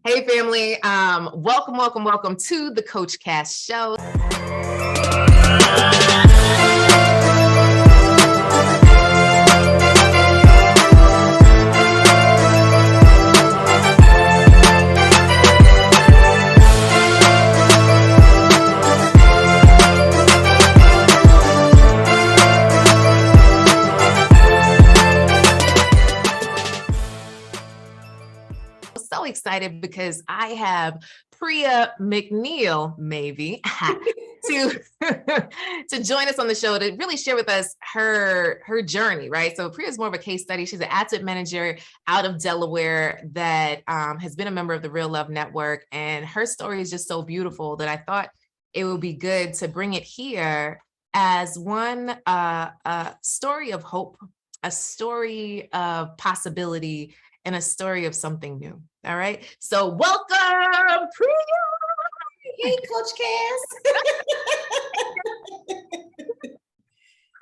Hey family, welcome to the Coach Cast Show. So excited because I have Prea McNeil, maybe, to to join us on the show to really share with us her journey, right? So Prea is more of a case study. She's an asset manager out of Delaware that has been a member of the Real Love Network, and her story is just so beautiful that I thought it would be good to bring it here as one story of hope, a story of possibility, and a story of something new. All right. So welcome, Prea. Hey, Coach Cass.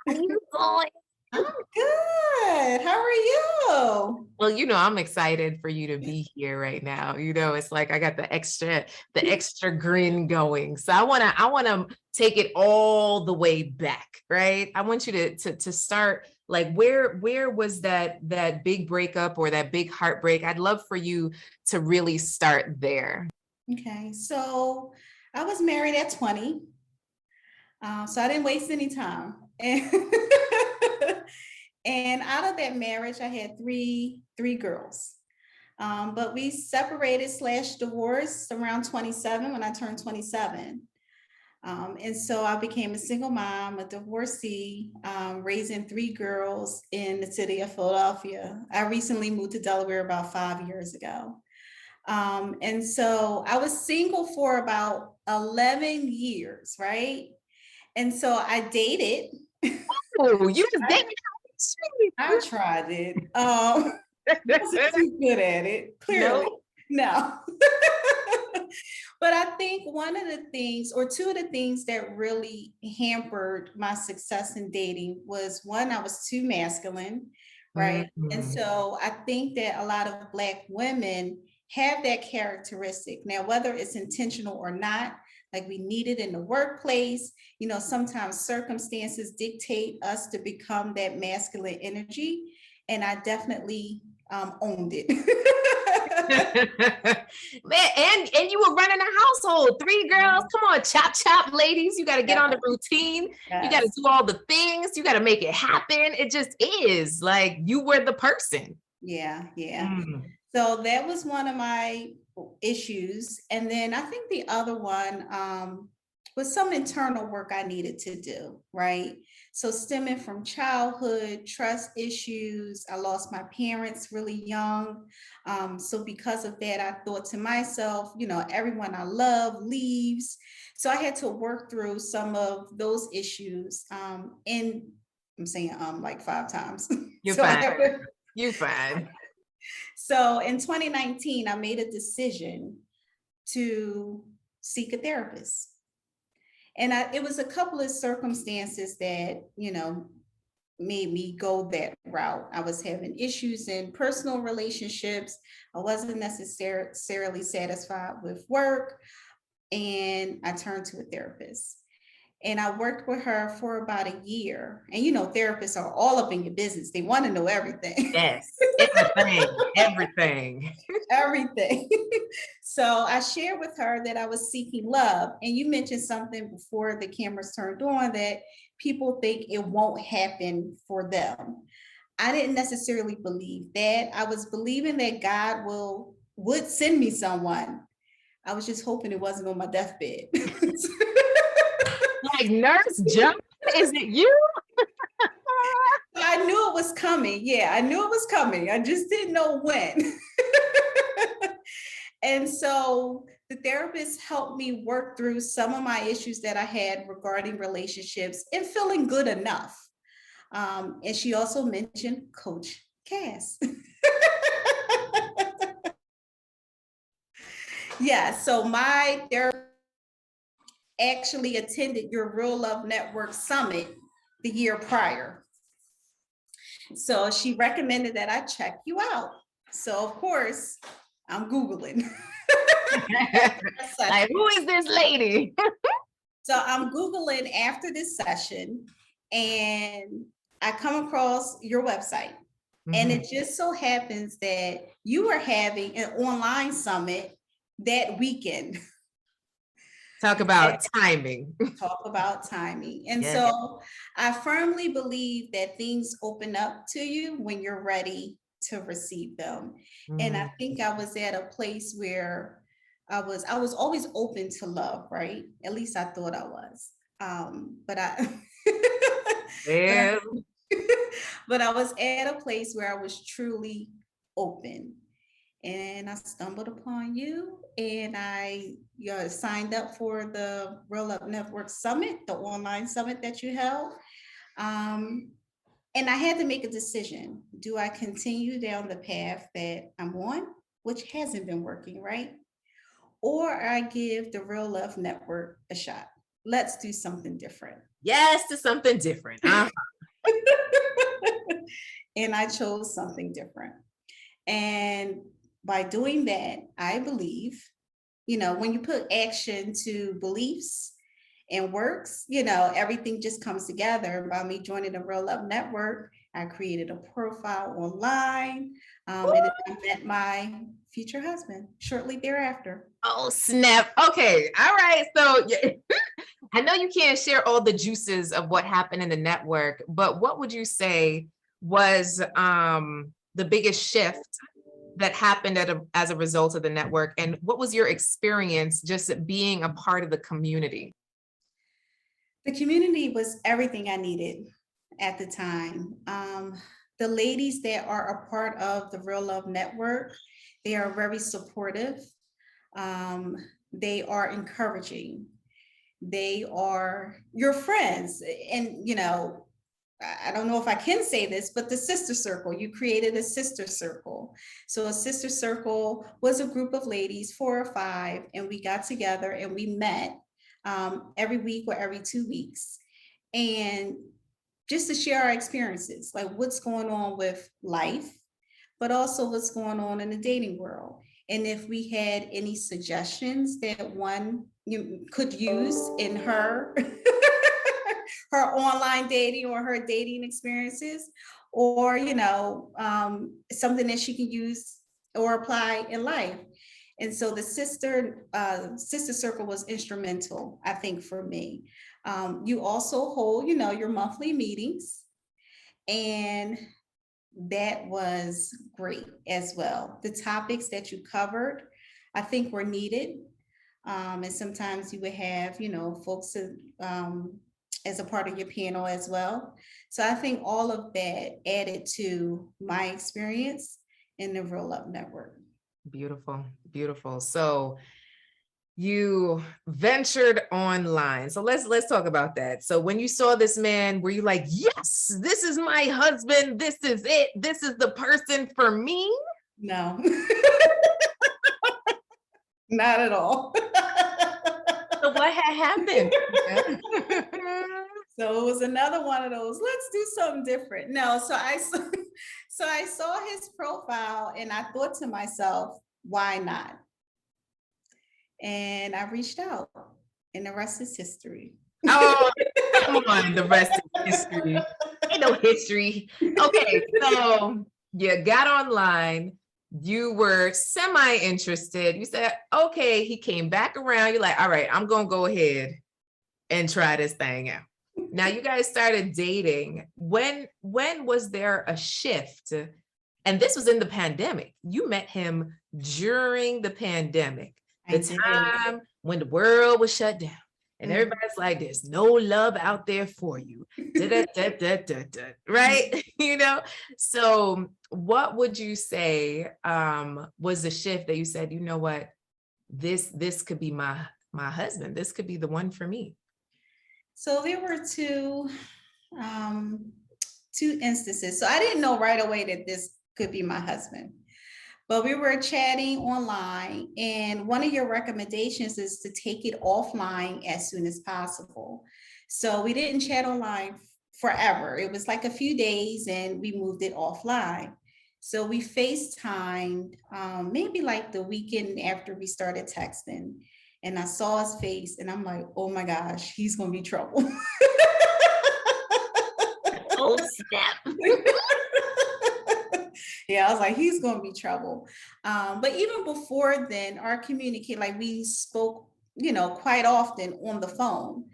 How you going? I'm good. How are you? Well, I'm excited for you to be here right now. It's like I got the extra grin going. So I wanna take it all the way back, right? I want you to start like where was that big breakup or that big heartbreak? I'd love for you to really start there. Okay, so I was married at 20, so I didn't waste any time. And out of that marriage, I had three girls. But we separated / divorced around 27 when I turned 27. And so I became a single mom, a divorcee, raising three girls in the city of Philadelphia. I recently moved to Delaware about 5 years ago. And so I was single for about 11 years, right? And so I dated. Oh, you just dated. I tried it. Wasn't too good at it, clearly. No. But I think one of the things, or two of the things that really hampered my success in dating was, one, I was too masculine, right? Mm-hmm. And so I think that a lot of Black women have that characteristic. Now, whether it's intentional or not, like we need it in the workplace, sometimes circumstances dictate us to become that masculine energy. And I definitely owned it. Man, and you were running a household, three girls. Come on, chop, ladies. You got to get on the routine. Yes. You got to do all the things. You got to make it happen. It just is like you were the person. Yeah. So that was one of my issues. And then I think the other one was some internal work I needed to do, right? So stemming from childhood, trust issues, I lost my parents really young. So because of that, I thought to myself, everyone I love leaves. So I had to work through some of those issues. And I'm saying like 5 times. You're fine. You're fine. So in 2019, I made a decision to seek a therapist. And it was a couple of circumstances that, made me go that route. I was having issues in personal relationships. I wasn't necessarily satisfied with work. And I turned to a therapist. And I worked with her for about a year. And therapists are all up in your business. They want to know everything. Yes, everything. Everything. So I shared with her that I was seeking love. And you mentioned something before the cameras turned on, that people think it won't happen for them. I didn't necessarily believe that. I was believing that God would send me someone. I was just hoping it wasn't on my deathbed. Like, Nurse Joe, is it you? I knew it was coming. Yeah, I knew it was coming. I just didn't know when. And so the therapist helped me work through some of my issues that I had regarding relationships and feeling good enough. And she also mentioned Coach Cass. Yeah, so my therapist actually attended your Real Love Network Summit the year prior. So she recommended that I check you out. So of course, I'm Googling. Like, who is this lady? So I'm Googling after this session and I come across your website. And it just so happens that you were having an online summit that weekend. Talk about timing. Talk about timing. And Yeah. so I firmly believe that things open up to you when you're ready to receive them. And I think I was at a place where I was always open to love, right? At least I thought I was. But I but I Yeah. but I was at a place where I was truly open. And I stumbled upon you and I signed up for the Roll Up Network Summit, the online summit that you held. And I had to make a decision. Do I continue down the path that I'm on, which hasn't been working, right? Or I give the Real Love Network a shot. Let's do something different. Yes, to something different. And I chose something different. And by doing that, I believe, when you put action to beliefs and works, everything just comes together. By me joining the Real Love Network, I created a profile online, and I met my future husband shortly thereafter. Oh, snap. Okay. All right. So yeah. I know you can't share all the juices of what happened in the network, but what would you say was the biggest shift that happened as a result of the network? And what was your experience just being a part of the community? The community was everything I needed at the time. The ladies that are a part of the Real Love Network, they are very supportive. They are encouraging. They are your friends. And, I don't know if I can say this, but the sister circle, you created a sister circle. So a sister circle was a group of ladies, 4 or 5, and we got together and we met every week or every 2 weeks. And just to share our experiences, like what's going on with life, but also what's going on in the dating world. And if we had any suggestions that one you could use in her her online dating or her dating experiences, or something that she can use or apply in life. And so the sister circle was instrumental, I think, for me. You also hold, your monthly meetings, and that was great as well. The topics that you covered, I think, were needed. And sometimes you would have, folks as a part of your panel as well. So I think all of that added to my experience in the Roll Up Network. Beautiful, beautiful. So you ventured online. So let's talk about that. So when you saw this man, were you like, yes, this is my husband, this is it, this is the person for me? No. Not at all. So what had happened? So it was another one of those, let's do something different. No, so I saw his profile and I thought to myself, why not? And I reached out, and the rest is history. Oh, come on, the rest is history. Ain't no history. Okay, so you got online, you were semi-interested. You said, okay, he came back around. You're like, all right, I'm gonna go ahead and try this thing out. Now you guys started dating. When was there a shift? And this was in the pandemic. You met him during the pandemic, the time when the world was shut down. And everybody's like, there's no love out there for you. Right? So what would you say was the shift that you said, you know what, this could be my husband. This could be the one for me. So there were two instances. So I didn't know right away that this could be my husband. But we were chatting online, and one of your recommendations is to take it offline as soon as possible. So we didn't chat online forever. It was like a few days, and we moved it offline. So we FaceTimed maybe like the weekend after we started texting. And I saw his face and I'm like, oh my gosh, he's gonna be trouble. Oh, snap. Yeah, I was like, he's gonna be trouble. But even before then, our communicate, like we spoke, quite often on the phone.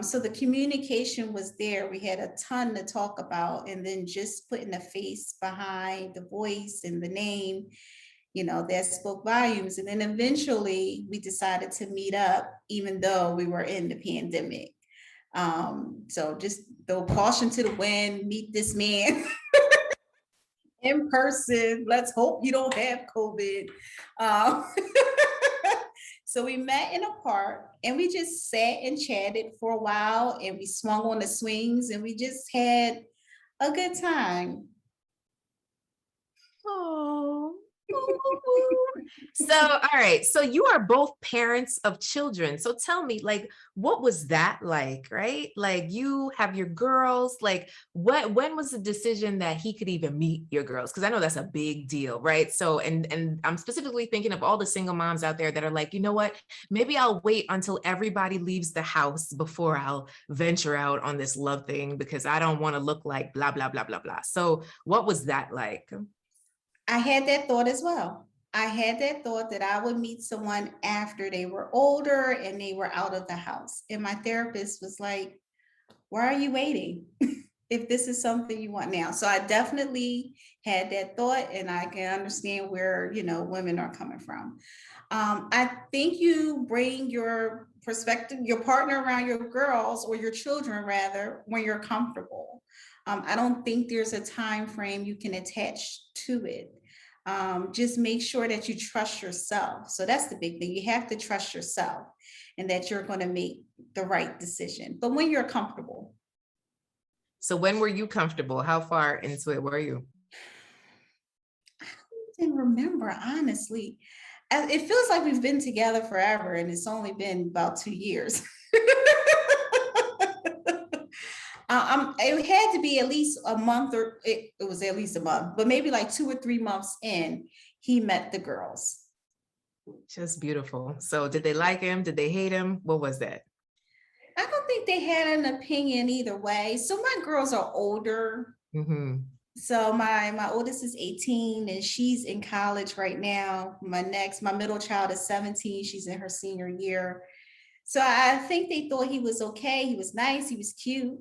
So the communication was there. We had a ton to talk about, and then just putting a face behind the voice and the name, that spoke volumes. And then eventually we decided to meet up, even though we were in the pandemic. So just throw caution to the wind, meet this man in person. Let's hope you don't have COVID. Um, so we met in a park and we just sat and chatted for a while, and we swung on the swings and we just had a good time. Oh. So, all right. So you are both parents of children. So tell me, like, what was that like, right? Like you have your girls, like when was the decision that he could even meet your girls? Because I know that's a big deal, right? So, and I'm specifically thinking of all the single moms out there that are like, you know what? Maybe I'll wait until everybody leaves the house before I'll venture out on this love thing because I don't want to look like blah, blah, blah, blah, blah. So what was that like? I had that thought as well. I had that thought that I would meet someone after they were older and they were out of the house. And my therapist was like, why are you waiting if this is something you want now? So I definitely had that thought, and I can understand where, women are coming from. I think you bring your perspective, your partner around your girls or your children rather, when you're comfortable. I don't think there's a time frame you can attach to it. Just make sure that you trust yourself. So that's the big thing. You have to trust yourself and that you're going to make the right decision. But when you're comfortable. So when were you comfortable? How far into it were you? I don't remember, honestly. It feels like we've been together forever, and it's only been about 2 years. It had to be at least a month, or it was at least a month, but maybe like 2 or 3 months in, he met the girls. Just beautiful. So did they like him? Did they hate him? What was that? I don't think they had an opinion either way. So my girls are older. Mm-hmm. So my oldest is 18 and she's in college right now. My middle child is 17. She's in her senior year. So I think they thought he was okay. He was nice. He was cute.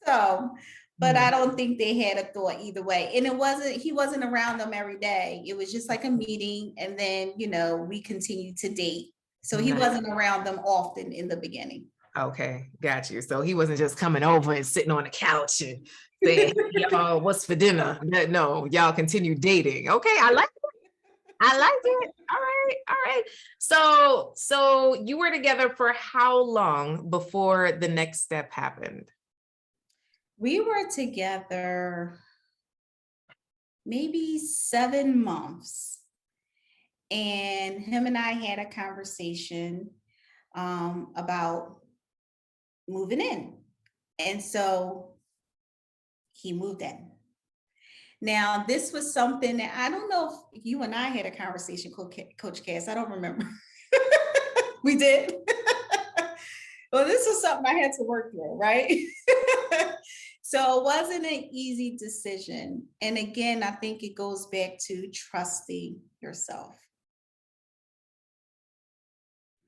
So, but I don't think they had a thought either way. And he wasn't around them every day. It was just like a meeting. And then, we continued to date. So he wasn't around them often in the beginning. Okay, got you. So he wasn't just coming over and sitting on the couch and saying, y'all, what's for dinner? No, y'all continue dating. Okay, I like it. I like it. All right, all right. So you were together for how long before the next step happened? We were together maybe 7 months. And him and I had a conversation about moving in. And so he moved in. Now, this was something that I don't know if you and I had a conversation, Coach Cass. I don't remember. We did. Well, this was something I had to work through, right? So it wasn't an easy decision. And again, I think it goes back to trusting yourself.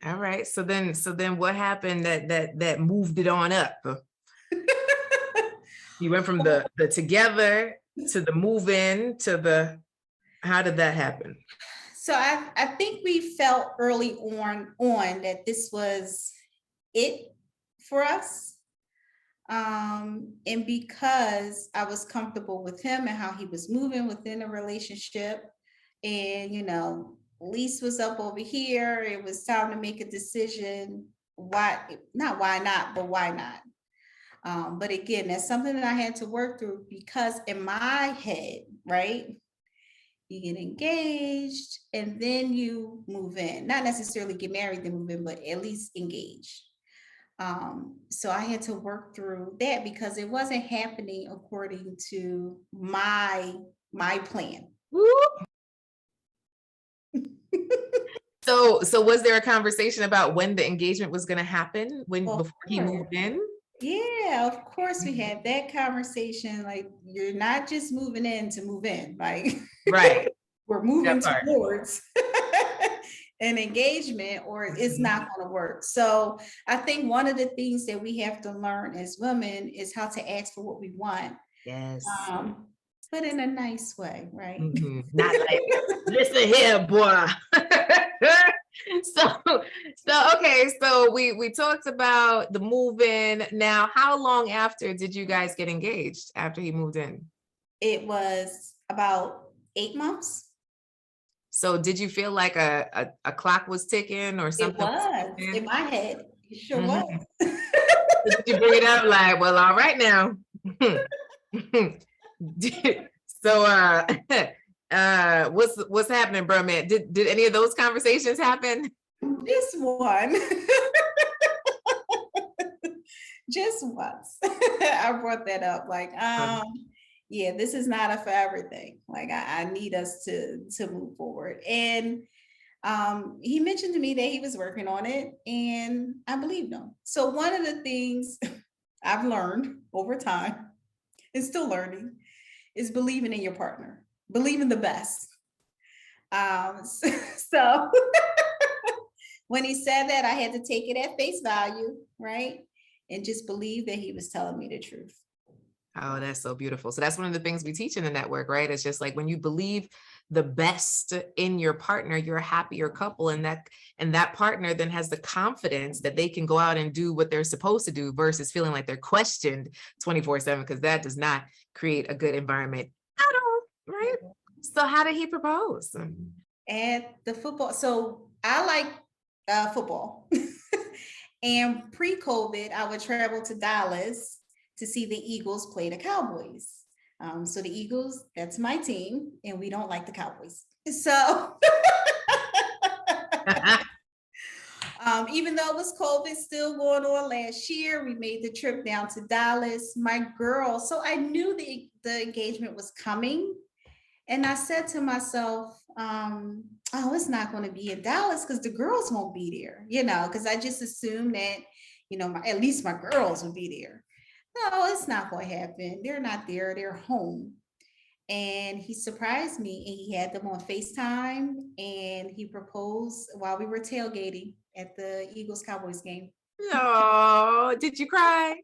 All right. So then what happened that moved it on up? You went from the together to the move in to the, how did that happen? So I think we felt early on that this was it for us. And because I was comfortable with him and how he was moving within the relationship, and lease was up over here, it was time to make a decision. Why not? Why not? But why not? But again, that's something that I had to work through, because in my head, right, you get engaged and then you move in. Not necessarily get married then move in, but at least engaged. So I had to work through that because it wasn't happening according to my plan. Woo. So was there a conversation about when the engagement was going to happen Of before he course. moved in? Yeah, of course we Mhm. had that conversation. Like, you're not just moving in to move in. Like, Right. we're That moving part. towards an engagement, or it's Mhm. not going to work. So I think one of the things that we have to learn as women is how to ask for what we want, Yes. um, but in a nice way, right? Not like, listen here, boy. so okay, so we talked about the move in. Now, how long after did you guys get engaged after he moved in? It was about 8 months. So did you feel like a clock was ticking or It something was was in ticking? my head. It sure was. Mhm. So did you bring it up like, well, all right now? So what's happening, bro, man? Did any of those conversations happen? This one. Just once. I brought that up. Like, yeah, this is not a forever thing. Like, I need us to move forward. And he mentioned to me that he was working on it, and I believed him. So one of the things I've learned over time, and still learning, is believing in your partner, believing the best. So when he said that, I had to take it at face value, right? And just believe that he was telling me the truth. Oh, that's so beautiful. So that's one of the things we teach in the network, right? It's just like when you believe the best in your partner, you're a happier couple, and that partner then has the confidence that they can go out and do what they're supposed to do versus feeling like they're questioned 24/7, because that does not create a good environment at all, right? So how did he propose? At the football, so I like football. And pre-COVID, I would travel to Dallas to see the Eagles play the Cowboys. So the Eagles, that's my team, and we don't like the Cowboys. So even though it was COVID still going on last year, we made the trip down to Dallas. My girl, so I knew the engagement was coming. And I said to myself, oh, it's not going to be in Dallas because the girls won't be there, because I just assumed that, at least my girls would be there. No, it's not going to happen. They're not there. They're home. And he surprised me, and he had them on FaceTime, and he proposed while we were tailgating at the Eagles Cowboys game. No, did you cry?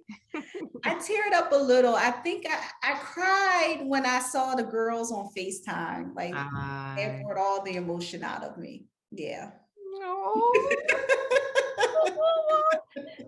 I teared up a little. I think I cried when I saw the girls on FaceTime. Like, that brought all the emotion out of me. Yeah. No.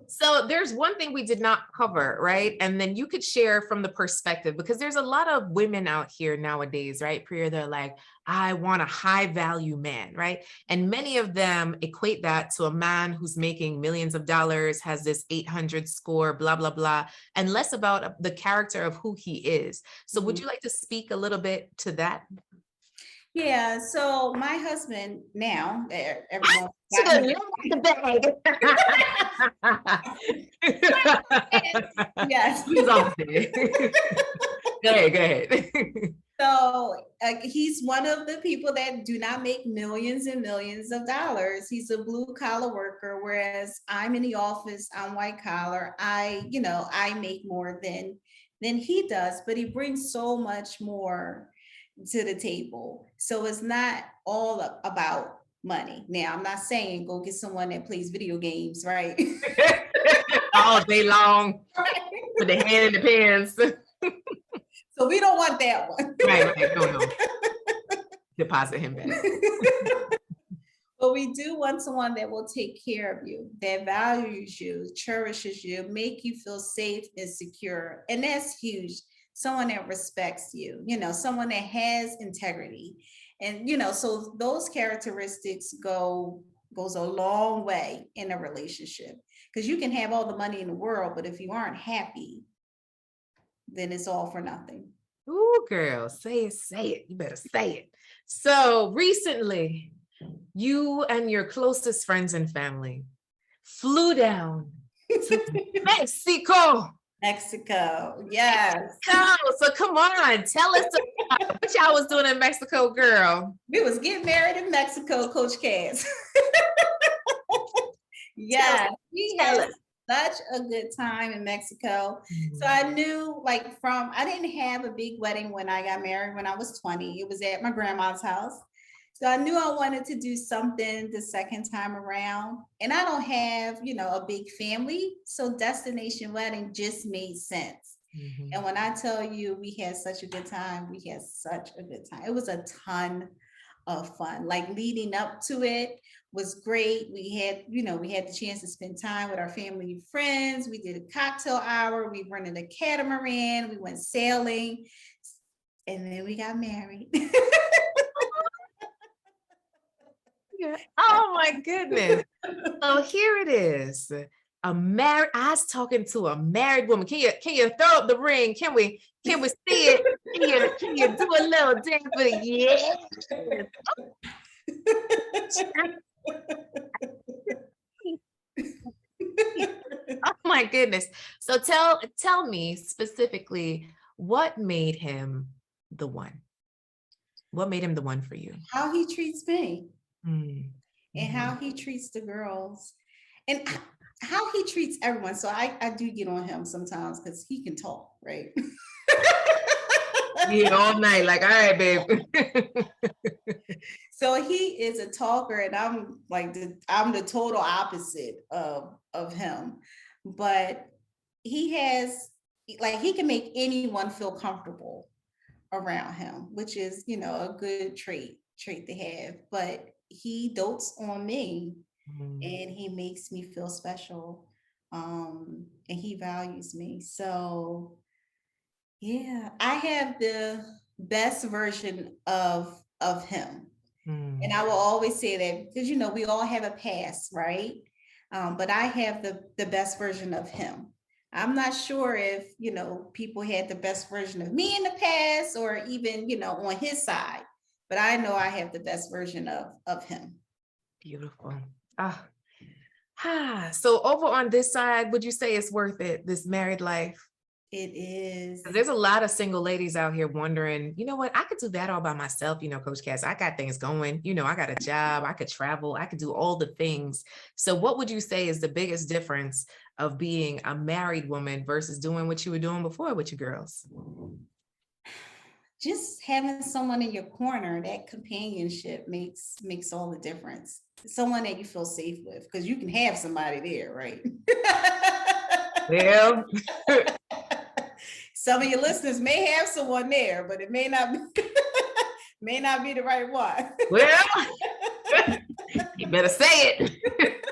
So there's one thing we did not cover, right? And then you could share from the perspective, because there's a lot of women out here nowadays, right? Priya, they're like, I want a high value man, right? And many of them equate that to a man who's making millions of dollars, has this 800 score, blah, blah, blah, and less about the character of who he is. So would Mhm. you like to speak a little bit to that? Yeah. So my husband now, everyone She got goes, him. "Look at the bag." Yes. He's off there. Go ahead, go ahead. So he's one of the people that do not make millions and millions of dollars. He's a blue collar worker, whereas I'm in the office, I'm white collar. I make more than he does, but he brings so much more to the table. So it's not all about money. Now, I'm not saying go get someone that plays video games, right? All day long with the hand in the pants. So we don't want that one. Right, no, no. Deposit him back. But we do want someone that will take care of you, that values you, cherishes you, make you feel safe and secure. And that's huge. Someone that respects you, someone that has integrity. And so those characteristics goes a long way in a relationship. Because you can have all the money in the world, but if you aren't happy, then it's all for nothing. Ooh, girl, say it, say it. You better say it. So recently, you and your closest friends and family flew down To Mexico. Mexico, yes. So come on, tell us what y'all was doing in Mexico, girl. We was getting married in Mexico, Coach Cass. Tell, Yeah, we tell had us. such a good time in Mexico. So Mhm. I knew, like, I didn't have a big wedding when I got married when I was 20. It was at my grandma's house. So I knew I wanted to do something the second time around. And I don't have, a big family. So destination wedding just made sense. And Mhm. when I tell you we had such a good time, we had such a good time. It was a ton of fun. Like leading up to it was great. We had the chance to spend time with our family and friends. We did a cocktail hour. We rented a catamaran. We went sailing, and then we got married. Yeah. Oh my goodness. So here it is. I was talking to a married woman. Can you throw up the ring? Can we see it? Can you do a little dance for it? Yeah. Oh my goodness. So tell me specifically what made him the one? What made him the one for you? How he treats me Mm, and mhm. how he treats the girls and how he treats everyone. So I do get on him sometimes because he can talk, right? Yeah, all night, like, all right, babe. So he is a talker, and I'm the total opposite of him. But he has he can make anyone feel comfortable around him, which is a good trait to have. But he dotes on me, Mm, and he makes me feel special, and he values me. So yeah, I have the best version of him. And mm. I will always say that because we all have a past, right? But I have the best version of him. I'm not sure if people had the best version of me in the past, or even on his side. But I know I have the best version of him. Beautiful. Ah, so over on this side, would you say it's worth it, this married life? It 'Cause is. there's a lot of single ladies out here wondering, you know what, I could do that all by myself, Coach Cass. I got things going, I got a job, I could travel, I could do all the things. So what would you say is the biggest difference of being a married woman versus doing what you were doing before with your girls? Just having someone in your corner, that companionship makes all the difference. Someone that you feel safe with, because you can have somebody there, right? Well, Some of your listeners may have someone there, but it may not be, may not be the right one. well, you better say it.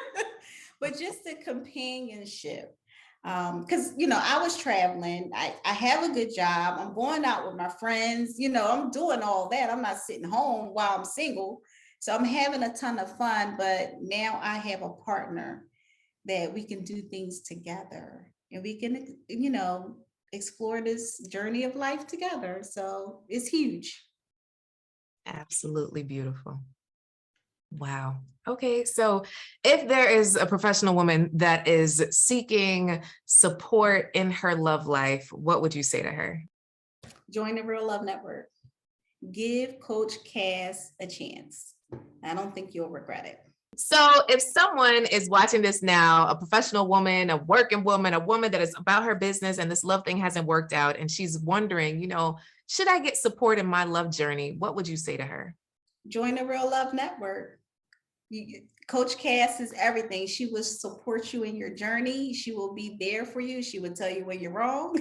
But just the companionship. Because I was traveling. I have a good job. I'm going out with my friends. I'm doing all that. I'm not sitting home while I'm single. So I'm having a ton of fun. But now I have a partner that we can do things together, and we can, explore this journey of life together. So it's huge. Absolutely beautiful. Wow. Okay. So if there is a professional woman that is seeking support in her love life, what would you say to her? Join the Real Love Network. Give Coach Cass a chance. I don't think you'll regret it. So if someone is watching this now, a professional woman, a working woman, a woman that is about her business and this love thing hasn't worked out, and she's wondering, should I get support in my love journey? What would you say to her? Join the Real Love Network. Coach Cass is everything. She will support you in your journey. She will be there for you. She will tell you when you're wrong,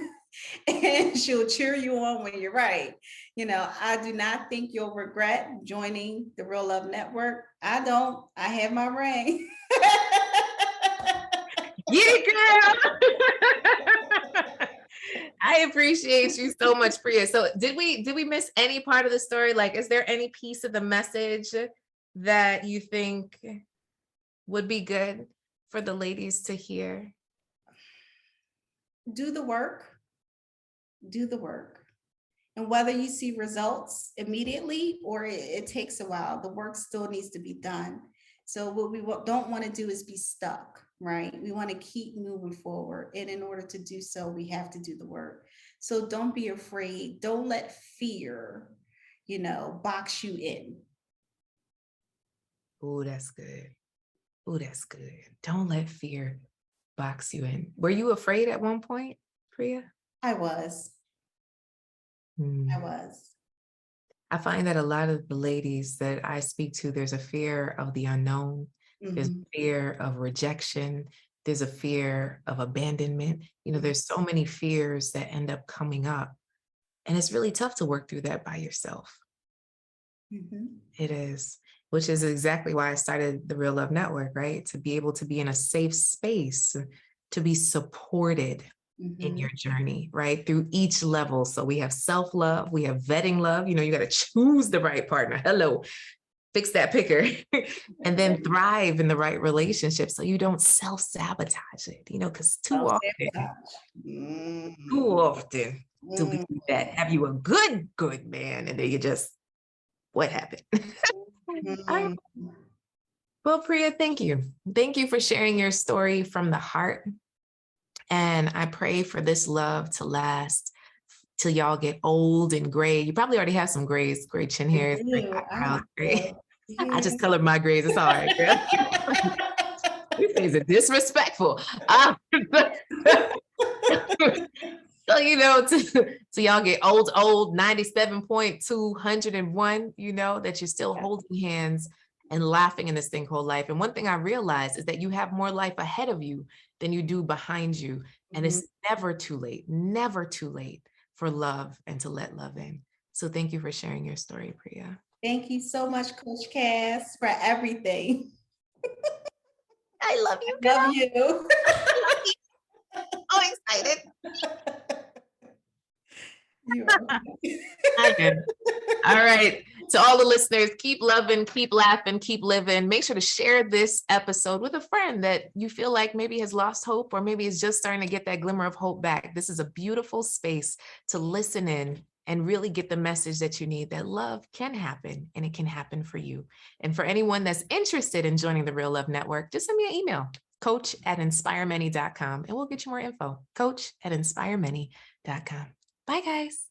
and she'll cheer you on when you're right. I do not think you'll regret joining the Real Love Network. I don't. I have my ring. Yeah, girl. I appreciate you so much, Priya. So did we miss any part of the story? Like, is there any piece of the message that you think would be good for the ladies to hear? Do the work. Do the work. And whether you see results immediately or it takes a while, the work still needs to be done. So what we don't want to do is be stuck, right? We want to keep moving forward. And in order to do so, we have to do the work. So don't be afraid. Don't let fear, box you in. Oh, that's good. Oh, that's good. Don't let fear box you in. Were you afraid at one point, Prea? I was. Hmm. I was. I find that a lot of the ladies that I speak to, there's a fear of the unknown, there's Mhm. fear of rejection, there's a fear of abandonment. Mhm. There's so many fears that end up coming up. And it's really tough to work through that by yourself. Mhm. It is, which is exactly why I started the Real Love Network, right? To be able to be in a safe space, to be supported in Mhm. your journey, right? Through each level. So we have self-love, we have vetting love. You got to choose the right partner. Hello, fix that picker. And then thrive in the right relationship so you don't self-sabotage it, because Self-sabotage. too Mhm. often do we do that. Have Mhm. you a good man, and then you just, what happened? All right. Mhm. Well, Priya, thank you. Thank you for sharing your story from the heart. And I pray for this love to last till y'all get old and gray. You probably already have some gray chin I hairs, gray do. eyebrows, gray. I Yeah. just colored my grays. It's all right, girl. These things are disrespectful. So, so y'all get old, 97.201, that you're still holding hands and laughing in this thing called life. And one thing I realized is that you have more life ahead of you than you do behind you. And Mhm. it's never too late for love and to let love in. So thank you for sharing your story, Priya. Thank you so much, Coach Cass, for everything. I love I you, love girl. you. I love you. So excited. You are. I am. All right. To all the listeners, keep loving, keep laughing, keep living. Make sure to share this episode with a friend that you feel like maybe has lost hope or maybe is just starting to get that glimmer of hope back. This is a beautiful space to listen in and really get the message that you need, that love can happen and it can happen for you. And for anyone that's interested in joining the Real Love Network, just send me an email, coach@inspiremany.com, and we'll get you more info, coach@inspiremany.com. Bye, guys.